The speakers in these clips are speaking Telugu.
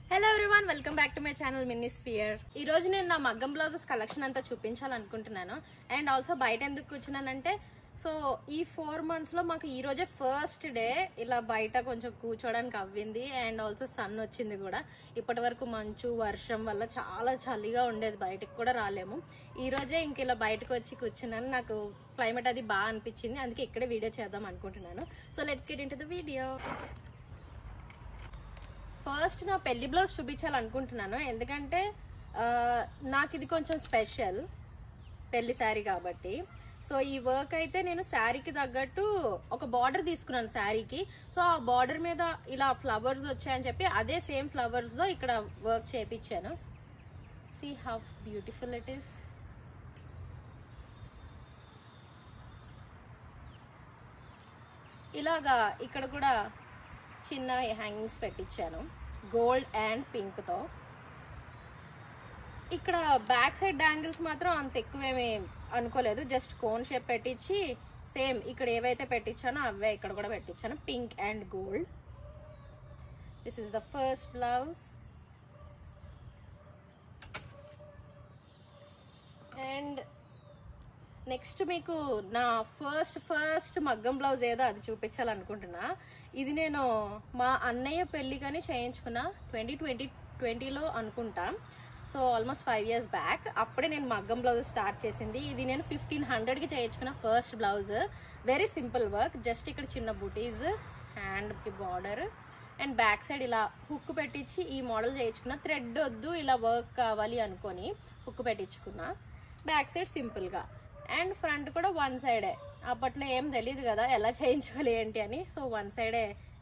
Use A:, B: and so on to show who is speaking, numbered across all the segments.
A: Hello everyone, welcome back to my channel Minnisphere. ఈ రోజు నేను నా మగ్గం బ్లౌజెస్ కలెక్షన్ అంతా చూపించాలనుకుంటున్నాను. అండ్ ఆల్సో బయట ఎందుకు కూర్చున్నానంటే, సో ఈ 4 months లో మాకు ఈ రోజే ఫస్ట్ డే ఇలా బయట కొంచెం కూర్చోడానికి అవ్వింది. అండ్ ఆల్సో సన్ వచ్చింది కూడా. ఇప్పటి వరకు మంచు వర్షం వల్ల చాలా చలిగా ఉండేది, బయటకు కూడా రాలేము. ఈ రోజే ఇంక ఇలా బయటకు వచ్చి కూర్చున్నాను. నాకు క్లైమేట్ అది బాగా అనిపించింది, అందుకే ఇక్కడే వీడియో చేద్దాం అనుకుంటున్నాను. So let's get into the video. First నా పెళ్లి బ్లౌజ్ చూపించాలనుకుంటున్నాను, ఎందుకంటే నాకు ఇది కొంచెం స్పెషల్, పెళ్లి శారీ కాబట్టి. సో ఈ వర్క్ అయితే నేను శారీకి తగ్గట్టు ఒక బార్డర్ తీసుకున్నాను శారీకి. సో ఆ బార్డర్ మీద ఇలా ఫ్లవర్స్ వచ్చాయని చెప్పి అదే సేమ్ ఫ్లవర్స్ తో ఇక్కడ వర్క్ చేయించాను. See how beautiful it is. ఇలాగా ఇక్కడ కూడా చిన్న హ్యాంగింగ్స్ పెట్టించాను గోల్డ్ అండ్ పింక్ తో. ఇక్కడ బ్యాక్ సైడ్ యాంగిల్స్ మాత్రం అంత ఎక్కువేమీ అనుకోలేదు, జస్ట్ కోన్ షేప్ పెట్టించి సేమ్ ఇక్కడ ఏవైతే పెట్టించానో అవే ఇక్కడ కూడా పెట్టించాను, pink and gold. This is the first blouse. And next మీకు నా ఫస్ట్ మగ్గం బ్లౌజ్ ఏదో అది చూపించాలనుకుంటున్నా. ఇది నేను మా అన్నయ్య పెళ్లికని చేయించుకున్నా 2020లో అనుకుంటా. సో ఆల్మోస్ట్ 5 years బ్యాక్ అప్పుడే నేను మగ్గం బ్లౌజ్ స్టార్ట్ చేసింది. ఇది నేను 1500కి చేయించుకున్న first blouse. Very simple work, just ఇక్కడ చిన్న బుటీస్, హ్యాండ్కి బార్డర్ అండ్ బ్యాక్ సైడ్ ఇలా హుక్ పెట్టించి ఈ మోడల్ చేయించుకున్నా. థ్రెడ్ వద్దు, ఇలా వర్క్ కావాలి అనుకొని హుక్ పెట్టించుకున్నా. బ్యాక్ సైడ్ సింపుల్గా అండ్ ఫ్రంట్ కూడా వన్ సైడే. అప్పట్లో ఏం తెలియదు కదా ఎలా చేయించుకోవాలి ఏంటి అని, సో వన్ సైడే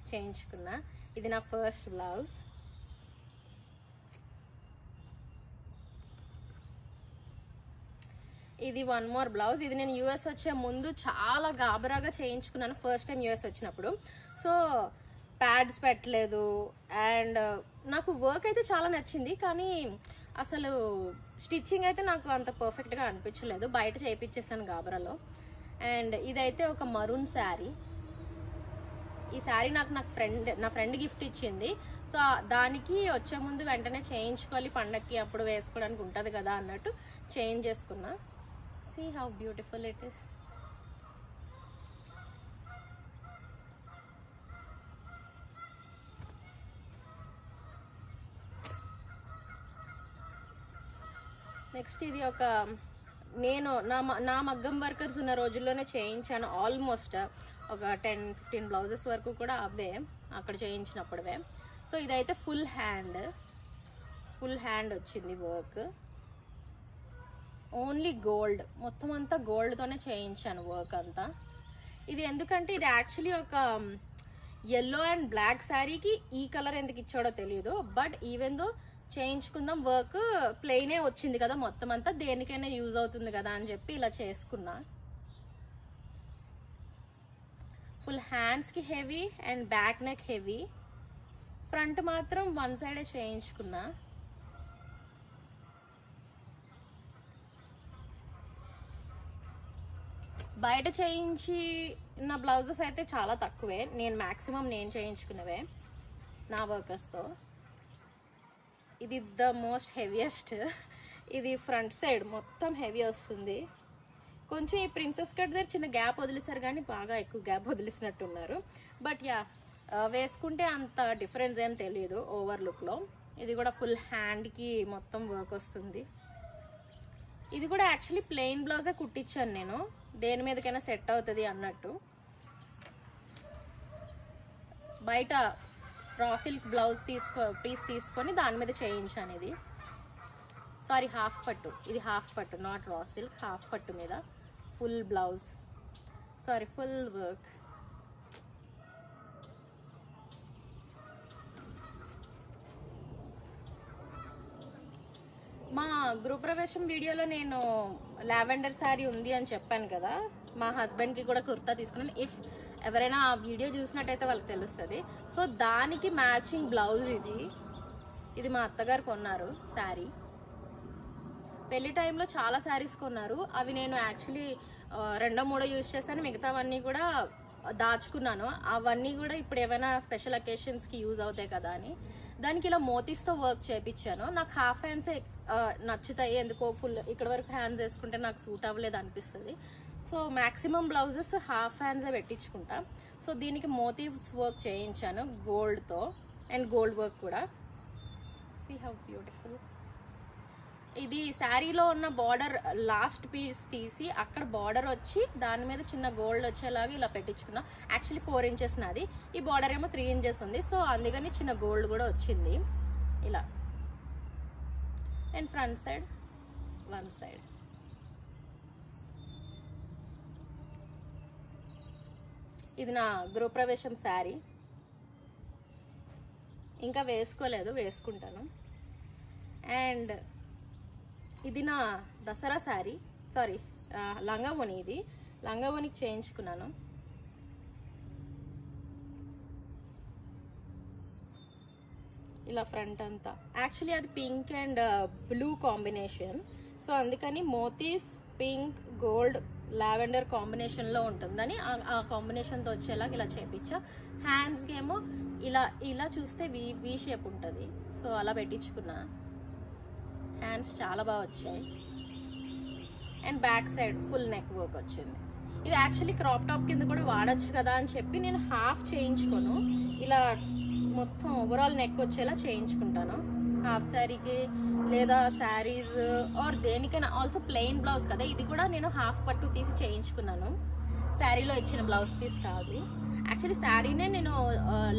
A: చేయించుకున్నా. ఇది నా ఫస్ట్ బ్లౌజ్. ఇది వన్ మోర్ బ్లౌజ్. ఇది నేను యూఎస్ వచ్చే ముందు చాలా గాబరాగా చేయించుకున్నాను ఫస్ట్ టైం యూఎస్ వచ్చినప్పుడు. సో ప్యాడ్స్ పెట్టలేదు అండ్ నాకు వర్క్ అయితే చాలా నచ్చింది, కానీ అసలు స్టిచ్చింగ్ అయితే నాకు అంత పర్ఫెక్ట్గా అనిపించలేదు. బయట చేయించేసాను గాబరాలో. అండ్ ఇదైతే ఒక మరూన్ శారీ. ఈ శారీ నాకు నా ఫ్రెండ్ గిఫ్ట్ ఇచ్చింది. సో దానికి వచ్చే ముందు వెంటనే చేయించుకోవాలి, పండక్కి అప్పుడు వేసుకోవడానికి ఉంటుంది కదా అన్నట్టు చేంజ్ చేసుకున్నా. See how beautiful it is. Next ఇది ఒక నేను నా మగ్గం వర్కర్స్ ఉన్న రోజుల్లోనే చేయించాను. ఆల్మోస్ట్ ఒక 10-15 బ్లౌజెస్ వరకు కూడా అవే అక్కడ చేయించినప్పుడే. సో ఇదైతే ఫుల్ హ్యాండ్ వచ్చింది వర్క్. ఓన్లీ గోల్డ్, మొత్తం అంతా గోల్డ్తోనే చేయించాను వర్క్ అంతా. ఇది ఎందుకంటే ఇది యాక్చువల్లీ ఒక ఎల్లో అండ్ బ్లాక్ శారీకి ఈ కలర్ ఎందుకు ఇచ్చాడో తెలియదు, బట్ ఈవెన్ దో చేయించుకుందాం, వర్క్ ప్లెయినే వచ్చింది కదా మొత్తం అంతా, దేనికైనా యూజ్ అవుతుంది కదా అని చెప్పి ఇలా చేసుకున్నా. ఫుల్ హ్యాండ్స్కి heavy and back neck heavy. Front మాత్రం వన్ సైడే చేయించుకున్నా. బయట చేయించిన బ్లౌజెస్ అయితే చాలా తక్కువే, మ్యాక్సిమం నేను చేయించుకున్నవే నా వర్కర్స్తో. ఇది ద మోస్ట్ హెవీయెస్ట్. ఇది ఫ్రంట్ సైడ్ మొత్తం హెవీ వస్తుంది. కొంచెం ఈ ప్రిన్సెస్ కట్ దగ్గర చిన్న గ్యాప్ వదిలేసారు, కానీ బాగా ఎక్కువ గ్యాప్ వదిలేసినట్టున్నారు. బట్ యా, వేసుకుంటే అంత డిఫరెన్స్ ఏం తెలియదు ఓవర్ లుక్లో. ఇది కూడా ఫుల్ హ్యాండ్కి మొత్తం వర్క్ వస్తుంది. ఇది కూడా యాక్చువల్లీ ప్లెయిన్ బ్లౌజే కుట్టించాను నేను, దేని మీదకైనా సెట్ అవుతుంది అన్నట్టు. బయట రా సిల్క్ బ్లౌజ్ పీస్ తీసుకొని దాని మీద చేయించాను. ఇది సారీ హాఫ్ పట్టు, ఇది హాఫ్ పట్టు, నాట్ రా సిల్క్, హాఫ్ పట్టు మీద full blouse, sorry full work. మా గృహప్రవేశం వీడియోలో నేను లావెండర్ శారీ ఉంది అని చెప్పాను కదా, మా హస్బెండ్కి కూడా కుర్తా తీసుకున్నాను. ఇఫ్ ఎవరైనా ఆ వీడియో చూసినట్టయితే వాళ్ళకి తెలుస్తుంది. సో దానికి మ్యాచింగ్ బ్లౌజ్ ఇది మా అత్తగారు కొన్నారు శారీ. పెళ్లి టైంలో చాలా శారీస్ కొన్నారు, అవి నేను యాక్చువల్లీ 2-3 యూజ్ చేశాను, మిగతావన్నీ కూడా దాచుకున్నాను. అవన్నీ కూడా ఇప్పుడు ఏమైనా స్పెషల్ అకేషన్స్ కి యూజ్ అవుతాయి కదా అని. దానికి ఇలా మోతీస్తో వర్క్ చేయించాను. నాకు హాఫ్ హ్యాండ్సే నచ్చుతాయి, ఎందుకో ఫుల్ ఇక్కడ వరకు హ్యాండ్స్ వేసుకుంటే నాకు సూట్ అవ్వలేదు అనిపిస్తుంది. సో మ్యాక్సిమం బ్లౌజెస్ హాఫ్ హ్యాండ్సే పెట్టించుకుంటా. సో దీనికి మోతీవ్స్ వర్క్ చేయించాను గోల్డ్తో, అండ్ గోల్డ్ వర్క్ కూడా. See how beautiful. ఇది శారీలో ఉన్న బార్డర్ లాస్ట్ పీస్ తీసి అక్కడ బార్డర్ వచ్చి దాని మీద చిన్న గోల్డ్ వచ్చేలాగా ఇలా పెట్టించుకున్నా. యాక్చువల్లీ 4 ఇంచెస్ నాది, ఈ బార్డర్ ఏమో 3 ఇంచెస్ ఉంది. సో అందుకని చిన్న గోల్డ్ కూడా వచ్చింది ఇలా. And front side 1 side. ఇది నా గృహప్రవేశం శారీ, ఇంకా వేసుకోలేదు, వేసుకుంటాను. అండ్ ఇది నా దసరా శారీ, సారీ లంగావోని. ఇది లంగావోనికి చేయించుకున్నాను. ఇలా ఫ్రంట్ అంతా. యాక్చువల్లీ అది pink and blue combination, so అందుకని మోతీస్ పింక్ గోల్డ్ లావెండర్ కాంబినేషన్లో ఉంటుందని ఆ కాంబినేషన్తో వచ్చేలాగా ఇలా చేయించా. హ్యాండ్స్కి ఏమో ఇలా ఇలా చూస్తే వి షేప్ ఉంటుంది, సో అలా పెట్టించుకున్నా. హ్యాండ్స్ చాలా బాగా వచ్చాయి. And back side full neck work వచ్చింది. ఇది యాక్చువల్లీ క్రాప్ టాప్ కింద కూడా వాడచ్చు కదా అని చెప్పి నేను హాఫ్ చేయించుకోను, ఇలా మొత్తం ఓవరాల్ నెక్ వచ్చేలా చేయించుకుంటాను హాఫ్ శారీకి, లేదా శారీస్ ఆర్ దేనికైనా. ఆల్సో ప్లెయిన్ బ్లౌజ్ కదా, ఇది కూడా నేను హాఫ్ పట్టు తీసి చేయించుకున్నాను, శారీలో ఇచ్చిన బ్లౌజ్ పీస్ కాదు. యాక్చువల్లీ శారీనే నేను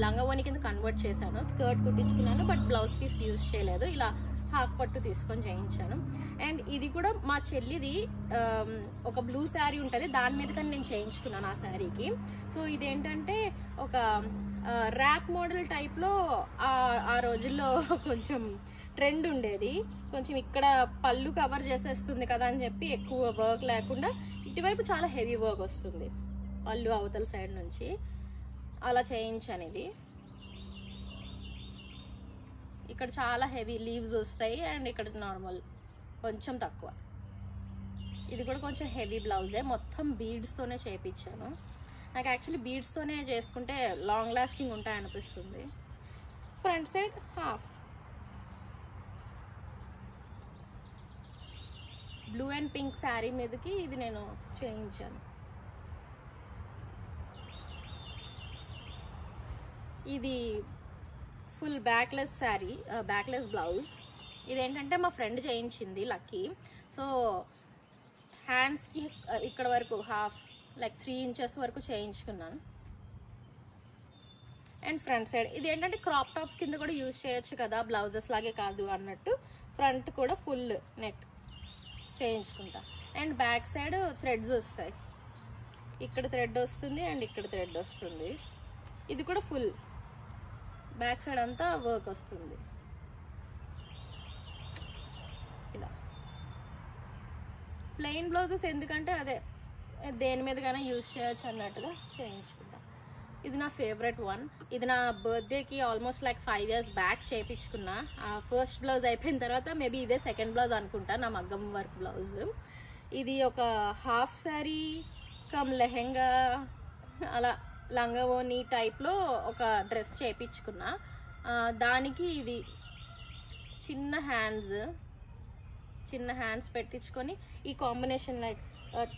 A: లంగావోని కింద కన్వర్ట్ చేశాను, స్కర్ట్ కుట్టించుకున్నాను, బట్ బ్లౌజ్ పీస్ యూజ్ చేయలేదు, ఇలా హాఫ్ పట్టు తీసుకొని చేయించాను. అండ్ ఇది కూడా మా చెల్లిది ఒక బ్లూ శారీ ఉంటుంది, దాని మీద కానీ నేను చేయించుకున్నాను ఆ శారీకి. సో ఇదేంటంటే ఒక ర్యాప్ మోడల్ టైప్లో ఆ రోజుల్లో కొంచెం ట్రెండ్ ఉండేది. కొంచెం ఇక్కడ పళ్ళు కవర్ చేసేస్తుంది కదా అని చెప్పి ఎక్కువ వర్క్ లేకుండా ఇటువైపు చాలా హెవీ వర్క్ వస్తుంది పళ్ళు అవతల సైడ్ నుంచి, అలా చేయించాను. ఇది ఇక్కడ చాలా హెవీ లీవ్స్ వస్తాయి అండ్ ఇక్కడ నార్మల్ కొంచెం తక్కువ. ఇది కూడా కొంచెం హెవీ బ్లౌజే, మొత్తం బీడ్స్తోనే చేయించాను. నాకు యాక్చువల్లీ బీడ్స్తోనే చేసుకుంటే లాంగ్ లాస్టింగ్ ఉంటాయి అనిపిస్తుంది. Front side half blue and pink sari మీదకి ఇది నేను చేయించాను. ఇది full backless sari, backless blouse. ఇదేంటంటే మా ఫ్రెండ్ చేయించింది లక్కీ. సో హ్యాండ్స్కి ఇక్కడ వరకు హాఫ్ లైక్ 3 ఇంచెస్ వరకు చేయించుకున్నాను. అండ్ ఫ్రంట్ సైడ్ ఇది ఏంటంటే క్రాప్ టాప్స్ కింద కూడా యూజ్ చేయొచ్చు కదా, బ్లౌజెస్ లాగే కాదు అన్నట్టు ఫ్రంట్ కూడా ఫుల్ నెక్ చేయించుకుంటా. అండ్ బ్యాక్ సైడ్ థ్రెడ్స్ వస్తాయి, ఇక్కడ థ్రెడ్ వస్తుంది అండ్ ఇక్కడ థ్రెడ్ వస్తుంది. ఇది కూడా ఫుల్ బ్యాక్ సైడ్ అంతా వర్క్ వస్తుంది ఇలా. ప్లెయిన్ బ్లౌజెస్ ఎందుకంటే అదే దేని మీదగానే యూజ్ చేయొచ్చు అన్నట్టుగా చేయించుకుంటా. ఇది నా ఫేవరెట్ వన్. ఇది నా బర్త్డేకి ఆల్మోస్ట్ లైక్ 5 years బ్యాక్ చేయించుకున్నా. ఫస్ట్ బ్లౌజ్ అయిపోయిన తర్వాత మేబీ ఇదే సెకండ్ బ్లౌజ్ అనుకుంటా, నా మగ్గం వర్క్ బ్లౌజ్. ఇది ఒక హాఫ్ శారీ కమ్ లెహెంగా అలా లంగావోని టైప్లో ఒక డ్రెస్ చేయించుకున్నా. దానికి ఇది చిన్న హ్యాండ్స్ పెట్టించుకొని ఈ కాంబినేషన్ లైక్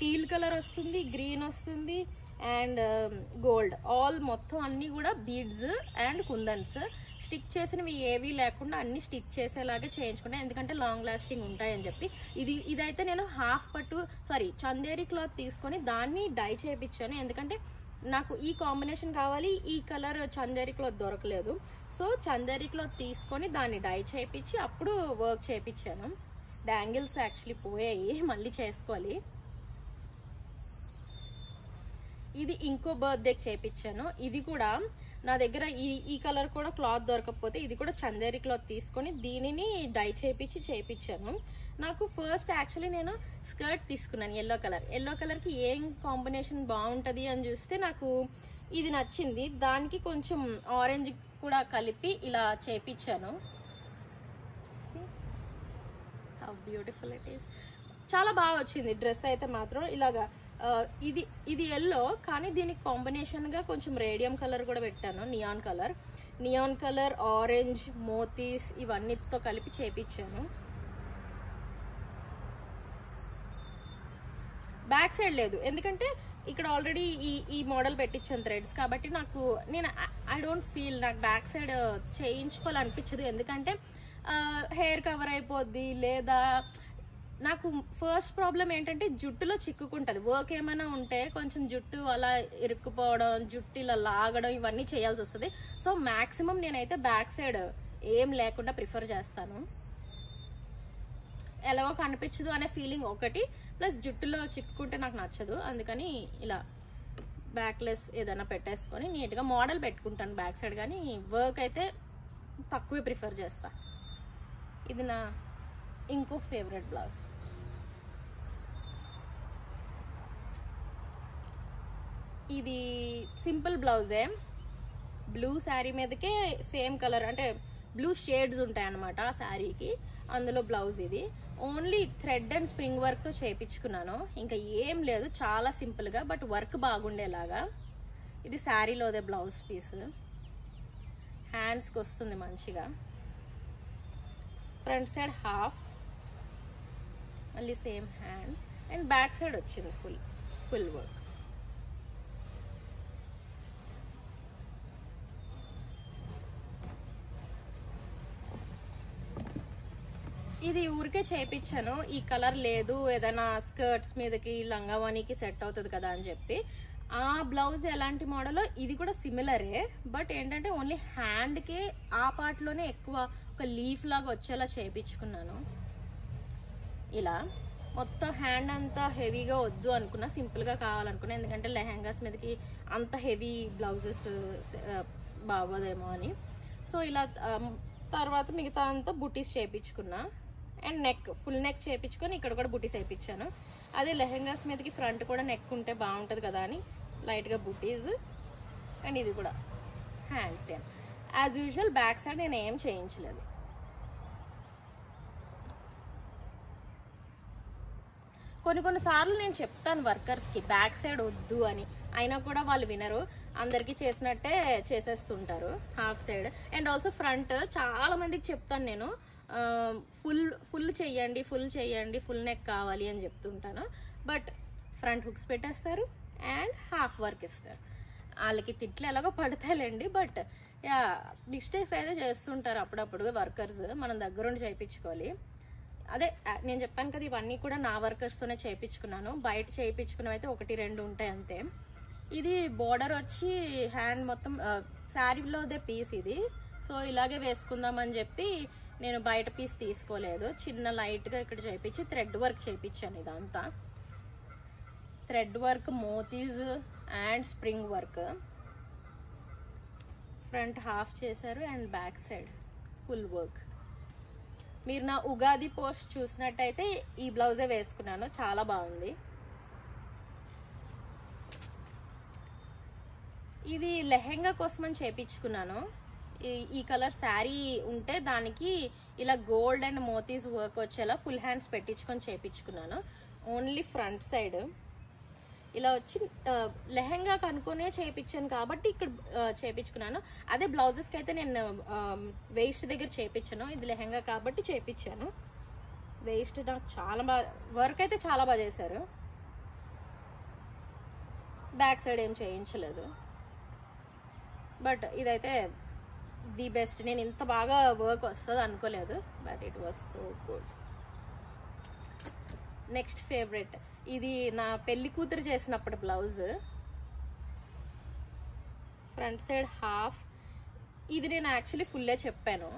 A: టీల్ కలర్ వస్తుంది, గ్రీన్ వస్తుంది అండ్ గోల్డ్, ఆల్ మొత్తం అన్నీ కూడా బీడ్స్ అండ్ కుందన్స్. స్టిక్ చేసినవి ఏవీ లేకుండా అన్ని స్టిచ్ చేసేలాగా చేయించుకుంటాను, ఎందుకంటే లాంగ్ లాస్టింగ్ ఉంటాయని చెప్పి. ఇదైతే నేను హాఫ్ పట్టు చందేరి క్లాత్ తీసుకొని దాన్ని డై చేయించాను, ఎందుకంటే నాకు ఈ కాంబినేషన్ కావాలి, ఈ కలర్ చందేరి క్లాత్ దొరకలేదు. సో చందేరి క్లాత్ తీసుకొని దాన్ని డై చేయించి అప్పుడు వర్క్ చేయించాను. డాంగిల్స్ యాక్చువల్లీ పోయాయి, మళ్ళీ చేసుకోవాలి. ఇది ఇంకో బర్త్డేకి చేయించాను. ఇది కూడా నా దగ్గర ఈ కలర్ కూడా క్లాత్ దొరకకపోతే ఇది కూడా చందేరి క్లాత్ తీసుకొని దీనిని డై చేయించాను. నాకు ఫస్ట్ యాక్చువల్లీ నేను స్కర్ట్ తీసుకున్నాను ఎల్లో కలర్కి ఏం కాంబినేషన్ బాగుంటుంది అని చూస్తే నాకు ఇది నచ్చింది. దానికి కొంచెం ఆరెంజ్ కూడా కలిపి ఇలా చేయించాను. How beautiful it is. చాలా బాగా వచ్చింది డ్రెస్ అయితే మాత్రం. ఇలాగా ఇది ఇది ఎల్లో, కానీ దీనికి కాంబినేషన్గా కొంచెం రేడియం కలర్ కూడా పెట్టాను, నియాన్ కలర్ ఆరెంజ్ మోతీస్ ఇవన్నిటితో కలిపి చేపించాను. బ్యాక్ సైడ్ లేదు, ఎందుకంటే ఇక్కడ ఆల్రెడీ ఈ మోడల్ పెట్టించాను థ్రెడ్స్, కాబట్టి నేను ఐ డోంట్ ఫీల్ నాకు బ్యాక్ సైడ్ చేయించుకోవాలనిపించదు. ఎందుకంటే హెయిర్ కవర్ అయిపోద్ది, లేదా నాకు ఫస్ట్ ప్రాబ్లం ఏంటంటే జుట్టులో చిక్కుకుంటుంది. వర్క్ ఏమైనా ఉంటే కొంచెం జుట్టు అలా ఇరుక్కుపోవడం, జుట్టు ఇలా లాగడం ఇవన్నీ చేయాల్సి వస్తుంది. సో మ్యాక్సిమం నేనైతే బ్యాక్ సైడ్ ఏం లేకుండా ప్రిఫర్ చేస్తాను. ఎలాగో కనిపించదు అనే ఫీలింగ్ ఒకటి, ప్లస్ జుట్టులో చిక్కుకుంటే నాకు నచ్చదు. అందుకని ఇలా బ్యాక్లెస్ ఏదైనా పెట్టేసుకొని నీట్గా మోడల్ పెట్టుకుంటాను బ్యాక్ సైడ్, కానీ వర్క్ అయితే తక్కువే ప్రిఫర్ చేస్తా. ఇది నా ఇంకో ఫేవరెట్ బ్లౌజ్. ఇది సింపుల్ బ్లౌజే, బ్లూ శారీ మీదకే సేమ్ కలర్, అంటే బ్లూ షేడ్స్ ఉంటాయి అన్నమాట ఆ శారీకి, అందులో బ్లౌజ్. ఇది ఓన్లీ థ్రెడ్ అండ్ స్ప్రింగ్ వర్క్తో చేయించుకున్నాను, ఇంకా ఏం లేదు, చాలా సింపుల్గా బట్ వర్క్ బాగుండేలాగా. ఇది శారీలోదే బ్లౌజ్ పీస్, హ్యాండ్స్కి వస్తుంది మంచిగా. ఫ్రంట్ సైడ్ హాఫ్, మళ్ళీ same hand, and back side వచ్చింది ఫుల్ వర్క్. ఇది ఊరికే చేయించాను, ఈ కలర్ లేదు, ఏదైనా స్కర్ట్స్ మీదకి లంగావానికి సెట్ అవుతుంది కదా అని చెప్పి. ఆ బ్లౌజ్ ఎలాంటి మోడలో ఇది కూడా సిమిలరే, బట్ ఏంటంటే ఓన్లీ హ్యాండ్కే ఆ పార్ట్లోనే ఎక్కువ ఒక లీఫ్ లాగా వచ్చేలా చేయించుకున్నాను. ఇలా మొత్తం హ్యాండ్ అంతా హెవీగా వద్దు అనుకున్నా, సింపుల్గా కావాలనుకున్నా, ఎందుకంటే లెహెంగాస్ మీదకి అంత హెవీ బ్లౌజెస్ బాగోదేమో అని. సో ఇలా తర్వాత మిగతా అంతా బుటీస్ చేయించుకున్నా, అండ్ నెక్ ఫుల్ నెక్ చేయించుకొని ఇక్కడ కూడా బుటీస్ వేయించాను. అదే లెహెంగాస్ మీదకి ఫ్రంట్ కూడా నెక్ ఉంటే బాగుంటుంది కదా అని లైట్గా బుటీస్, అండ్ ఇది కూడా hands. As usual back side నేను ఏం చేయించలేదు. కొన్నిసార్లు నేను చెప్తాను వర్కర్స్కి బ్యాక్ సైడ్ వద్దు అని, అయినా కూడా వాళ్ళు వినరు, అందరికీ చేసినట్టే చేసేస్తుంటారు half side. And also front చాలా మందికి చెప్తాను నేను, ఫుల్ చెయ్యండి, ఫుల్ నెక్ కావాలి అని చెప్తుంటాను, బట్ ఫ్రంట్ హుక్స్ పెట్టేస్తారు అండ్ హాఫ్ వర్క్ ఇస్తారు. వాళ్ళకి తిట్లు ఎలాగో పడతాయిలేండి, బట్ యా మిస్టేక్స్ అయితే చేస్తుంటారు అప్పుడప్పుడు వర్కర్స్, మనం దగ్గరుండి చేయించుకోవాలి. అదే నేను చెప్పాను కదా, ఇవన్నీ కూడా నా వర్కర్స్తోనే చేయించుకున్నాను, బయట చేయించుకున్నవి అయితే 1-2 ఉంటాయి అంతే. ఇది బోర్డర్ వచ్చి హ్యాండ్ మొత్తం శారీలోదే పీస్ ఇది, సో ఇలాగే వేసుకుందామని చెప్పి నేను బయట పీస్ తీసుకోలేదు, చిన్న లైట్గా ఇక్కడ చేయించి థ్రెడ్ వర్క్ చేయించాను. ఇదంతా థ్రెడ్ వర్క్, మోతీస్ and spring work. Front half చేశారు and back side full work. మీరు నా ఉగాది పోస్ట్ చూసినట్టయితే ఈ బ్లౌజే వేసుకున్నాను, చాలా బాగుంది. ఇది లెహెంగా కోసమని చేయించుకున్నాను. ఈ కలర్ శారీ ఉంటే దానికి ఇలా గోల్డ్ అండ్ మోతీస్ వర్క్ వచ్చేలా ఫుల్ హ్యాండ్స్ పెట్టించుకొని చేయించుకున్నాను. ఓన్లీ ఫ్రంట్ సైడ్ ఇలా వచ్చి లెహెంగా కనుక్కొనే చేయించాను కాబట్టి ఇక్కడ చేయించుకున్నాను. అదే బ్లౌజెస్కి అయితే నేను వేస్ట్ దగ్గర చేయించాను, ఇది లెహెంగా కాబట్టి చేయించాను. వేస్ట్ నాకు చాలా బాగా వర్క్ అయితే చాలా బాగా చేశారు, బ్యాక్ సైడ్ ఏం చేయించలేదు, బట్ ఇదైతే ది బెస్ట్. నేను ఇంత బాగా వర్క్ వస్తుంది అనుకోలేదు, but it was so good. Next favourite, ఇది నా పెళ్లి కూతురు చేసినప్పుడు బ్లౌజ్. ఫ్రంట్ సైడ్ హాఫ్, ఇది నేను యాక్చువల్లీ ఫుల్లే చెప్పాను,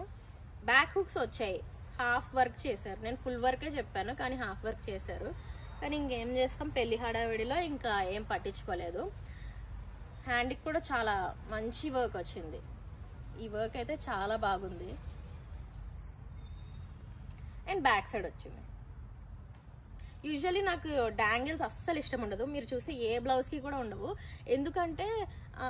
A: బ్యాక్ హుక్స్ వచ్చాయి, హాఫ్ వర్క్ చేశారు. నేను ఫుల్ వర్కే చెప్పాను కానీ హాఫ్ వర్క్ చేశారు. కానీ ఇంకేం చేస్తాం, పెళ్లి హడావిడిలో ఇంకా ఏం పట్టించుకోలేదు. హ్యాండ్కి కూడా చాలా మంచి వర్క్ వచ్చింది, ఈ వర్క్ అయితే చాలా బాగుంది. అండ్ బ్యాక్ సైడ్ వచ్చింది. యూజువల్లీ నాకు డాంగిల్స్ అస్సలు ఇష్టం ఉండదు, మీరు చూస్తే ఏ బ్లౌజ్కి కూడా ఉండవు. ఎందుకంటే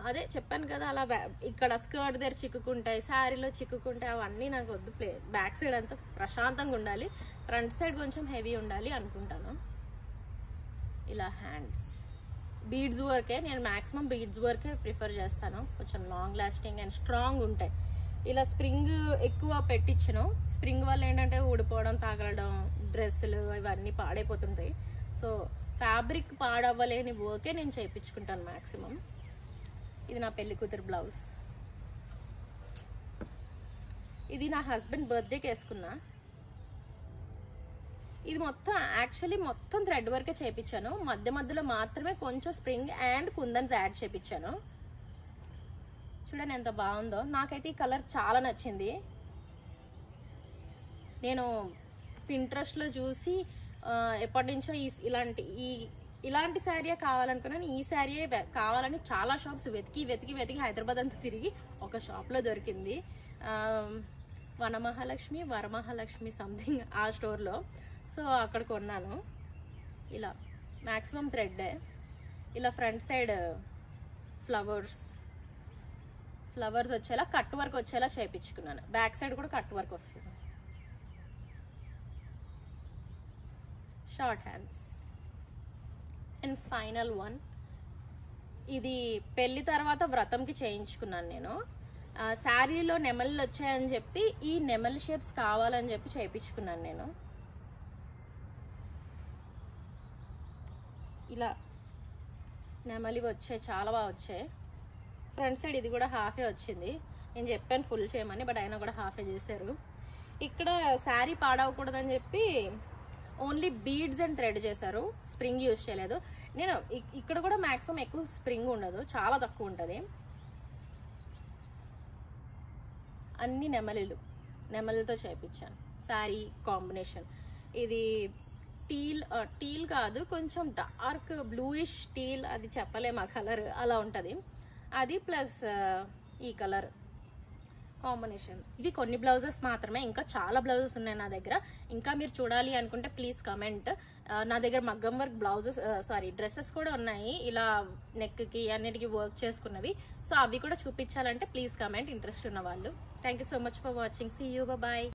A: అదే చెప్పాను కదా, అలా ఇక్కడ స్కర్ట్ దగ్గర చిక్కుకుంటాయి, శారీలో చిక్కుకుంటాయి, అవన్నీ నాకు వద్దు. బ్యాక్ సైడ్ అంతా ప్రశాంతంగా ఉండాలి, ఫ్రంట్ సైడ్ కొంచెం హెవీ ఉండాలి అనుకుంటాను. ఇలా హ్యాండ్స్ బీడ్స్ వర్కే, నేను మ్యాక్సిమం బీడ్స్ వర్కే ప్రిఫర్ చేస్తాను, కొంచెం లాంగ్ లాస్టింగ్ అండ్ స్ట్రాంగ్ ఉంటాయి. ఇలా స్ప్రింగ్ ఎక్కువ పెట్టించను, స్ప్రింగ్ వల్ల ఏంటంటే ఊడిపోవడం, తగలడం, డ్రెస్సులు ఇవన్నీ పాడైపోతుంటాయి. సో ఫ్యాబ్రిక్ పాడవ్వలేని వర్కే నేను చేయించుకుంటాను మ్యాక్సిమం. ఇది నా పెళ్లి కూతురు బ్లౌజ్. ఇది నా హస్బెండ్ బర్త్డేకి వేసుకున్నా. ఇది మొత్తం యాక్చువల్లీ మొత్తం థ్రెడ్ వర్కే చేయించాను, మధ్య మధ్యలో మాత్రమే కొంచెం స్ప్రింగ్ అండ్ కుందన్స్ యాడ్ చేయించాను. చూడండి ఎంత బాగుందో, నాకైతే ఈ కలర్ చాలా నచ్చింది. నేను పింట్రెస్ట్లో చూసి ఎప్పటి నుంచో ఇలాంటి శారీ కావాలనుకున్నాను. ఈ శారీ కావాలని చాలా షాప్స్ వెతికి హైదరాబాద్ అంతా తిరిగి ఒక షాప్లో దొరికింది, వరమహాలక్ష్మి సంథింగ్ ఆ స్టోర్లో. సో అక్కడ కొన్నాను. ఇలా మ్యాక్సిమం థ్రెడ్డే, ఇలా ఫ్రంట్ సైడ్ ఫ్లవర్స్ వచ్చేలా కట్ వర్క్ వచ్చేలా చేయించుకున్నాను. బ్యాక్ సైడ్ కూడా కట్ వర్క్ వస్తుంది. Short hands. And final one, ఇది పెళ్లి తర్వాత వ్రతంకి చేయించుకున్నాను నేను. శారీలో నెమళ్ళు వచ్చాయని చెప్పి ఈ నెమల్ షేప్స్ కావాలని చెప్పి చేయించుకున్నాను నేను. ఇలా నెమలి వచ్చాయి, చాలా బాగా వచ్చాయి. ఫ్రంట్ సైడ్ ఇది కూడా హాఫే వచ్చింది, నేను చెప్పాను ఫుల్ చేయమని, బట్ అయినా కూడా హాఫే చేశారు. ఇక్కడ శారీ పాడవకూడదని చెప్పి ఓన్లీ బీడ్స్ అండ్ థ్రెడ్ చేశారు, స్ప్రింగ్ యూజ్ చేయలేదు. నేను ఇక్కడ కూడా మ్యాక్సిమం ఎక్కువ స్ప్రింగ్ ఉండదు, చాలా తక్కువ ఉంటుంది. అన్ని నెమలితో చేయించాను. శారీ కాంబినేషన్ ఇది టీల్ కాదు, కొంచెం డార్క్ బ్లూయిష్ టీల్, అది చెప్పలేము ఆ కలర్, అలా ఉంటుంది అది, ప్లస్ ఈ కలర్ కాంబినేషన్. ఇవి కొన్ని బ్లౌజెస్ మాత్రమే, ఇంకా చాలా బ్లౌజెస్ ఉన్నాయి నా దగ్గర. ఇంకా మీరు చూడాలి అనుకుంటే ప్లీజ్ కమెంట్. నా దగ్గర మగ్గం వర్క్ బ్లౌజెస్ డ్రెస్సెస్ కూడా ఉన్నాయి, ఇలా నెక్కి అన్నిటికీ వర్క్ చేసుకున్నవి. సో అవి కూడా చూపించాలంటే ప్లీజ్ కమెంట్, ఇంట్రెస్ట్ ఉన్న వాళ్ళు. Thank you so much for watching. See you, bye.